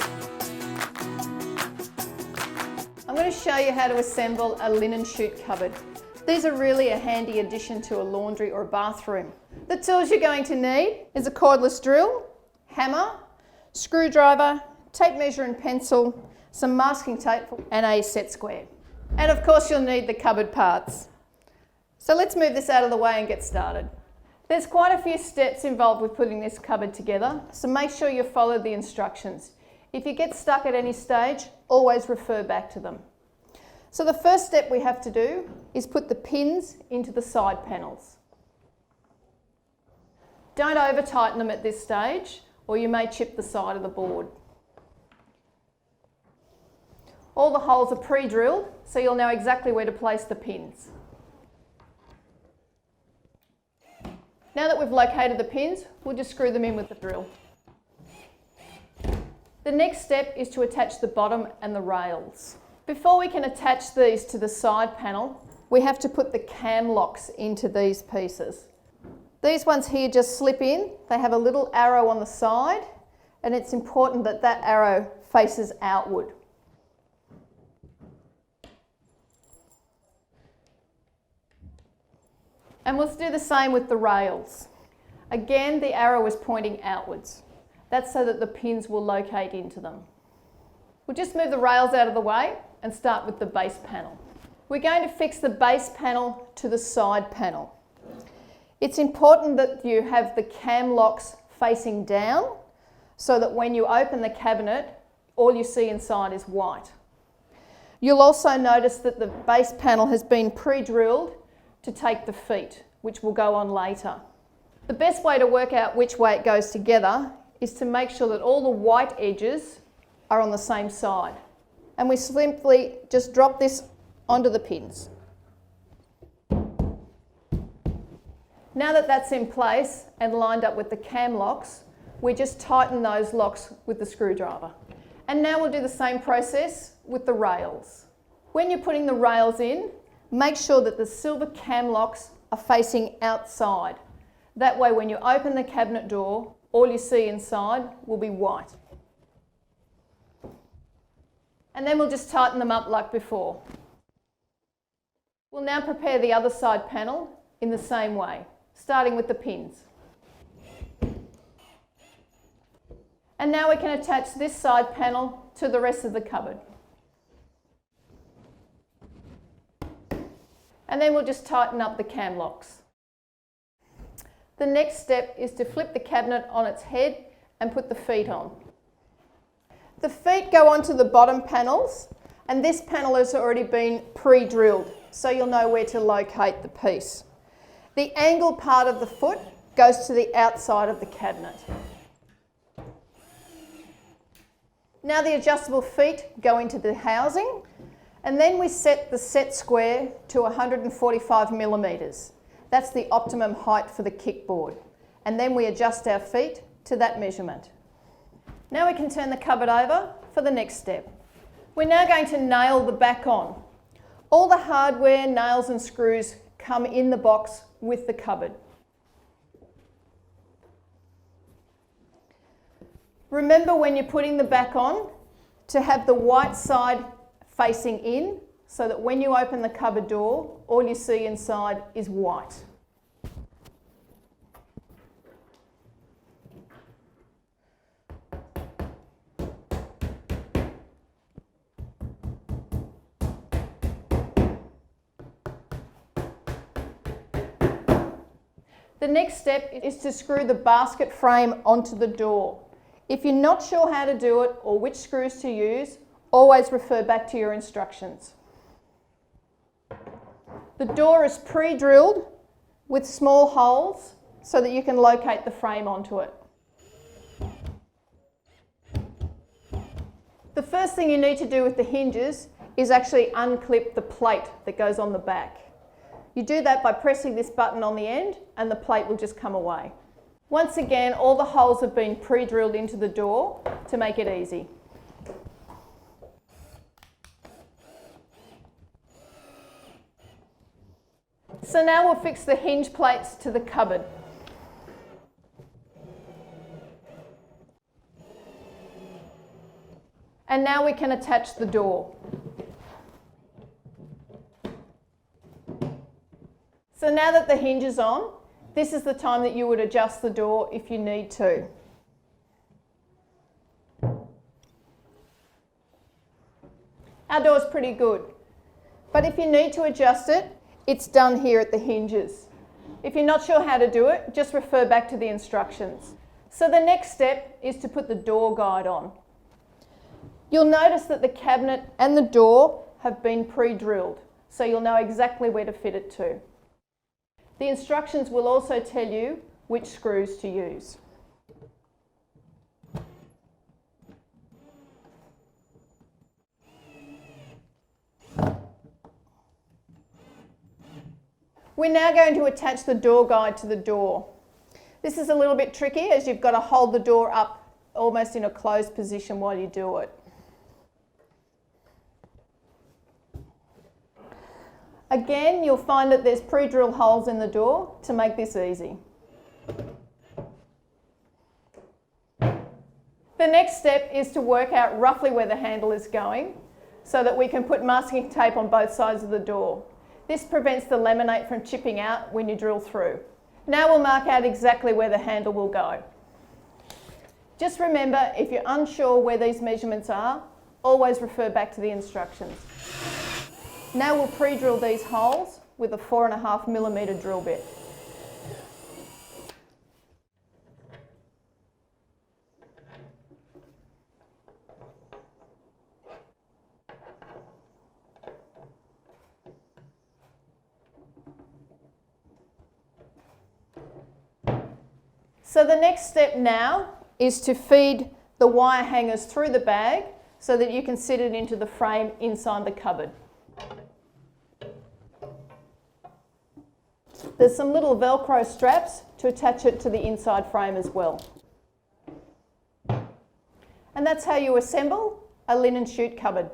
I'm going to show you how to assemble a linen chute cupboard. These are really a handy addition to a laundry or a bathroom. The tools you're going to need is a cordless drill, hammer, screwdriver, tape measure and pencil, some masking tape and a set square. And of course you'll need the cupboard parts. So let's move this out of the way and get started. There's quite a few steps involved with putting this cupboard together, so make sure you follow the instructions. If you get stuck at any stage, always refer back to them. So the first step we have to do is put the pins into the side panels. Don't over tighten them at this stage or you may chip the side of the board. All the holes are pre-drilled, so you'll know exactly where to place the pins. Now that we've located the pins, we'll just screw them in with the drill. The next step is to attach the bottom and the rails. Before we can attach these to the side panel, we have to put the cam locks into these pieces. These ones here just slip in. They have a little arrow on the side, and it's important that that arrow faces outward. And we'll do the same with the rails. Again, the arrow is pointing outwards. That's so that the pins will locate into them. We'll just move the rails out of the way and start with the base panel. We're going to fix the base panel to the side panel. It's important that you have the cam locks facing down so that when you open the cabinet, all you see inside is white. You'll also notice that the base panel has been pre-drilled to take the feet, which will go on later. The best way to work out which way it goes together is to make sure that all the white edges are on the same side. And we simply just drop this onto the pins. Now that that's in place and lined up with the cam locks, we just tighten those locks with the screwdriver. And now we'll do the same process with the rails. When you're putting the rails in, make sure that the silver cam locks are facing outside. That way when you open the cabinet door, all you see inside will be white. And then we'll just tighten them up like before. We'll now prepare the other side panel in the same way, starting with the pins. And now we can attach this side panel to the rest of the cupboard. And then we'll just tighten up the cam locks. The next step is to flip the cabinet on its head and put the feet on. The feet go onto the bottom panels, and this panel has already been pre-drilled, so you'll know where to locate the piece. The angled part of the foot goes to the outside of the cabinet. Now the adjustable feet go into the housing, and then we set the set square to 145 millimetres. That's the optimum height for the kickboard. And then we adjust our feet to that measurement. Now we can turn the cupboard over for the next step. We're now going to nail the back on. All the hardware, nails and screws come in the box with the cupboard. Remember when you're putting the back on to have the white side facing in so that when you open the cupboard door, all you see inside is white. The next step is to screw the basket frame onto the door. If you're not sure how to do it or which screws to use, always refer back to your instructions. The door is pre-drilled with small holes so that you can locate the frame onto it. The first thing you need to do with the hinges is actually unclip the plate that goes on the back. You do that by pressing this button on the end and the plate will just come away. Once again, all the holes have been pre-drilled into the door to make it easy. So now we'll fix the hinge plates to the cupboard. And now we can attach the door. So now that the hinge is on, this is the time that you would adjust the door if you need to. Our door's pretty good, but if you need to adjust it, it's done here at the hinges. If you're not sure how to do it, just refer back to the instructions. So the next step is to put the door guide on. You'll notice that the cabinet and the door have been pre-drilled, so you'll know exactly where to fit it to. The instructions will also tell you which screws to use. We're now going to attach the door guide to the door. This is a little bit tricky as you've got to hold the door up almost in a closed position while you do it. Again, you'll find that there's pre-drilled holes in the door to make this easy. The next step is to work out roughly where the handle is going so that we can put masking tape on both sides of the door. This prevents the laminate from chipping out when you drill through. Now we'll mark out exactly where the handle will go. Just remember, if you're unsure where these measurements are, always refer back to the instructions. Now we'll pre-drill these holes with a 4.5mm drill bit. So the next step now is to feed the wire hangers through the bag so that you can sit it into the frame inside the cupboard. There's some little Velcro straps to attach it to the inside frame as well. And that's how you assemble a linen chute cupboard.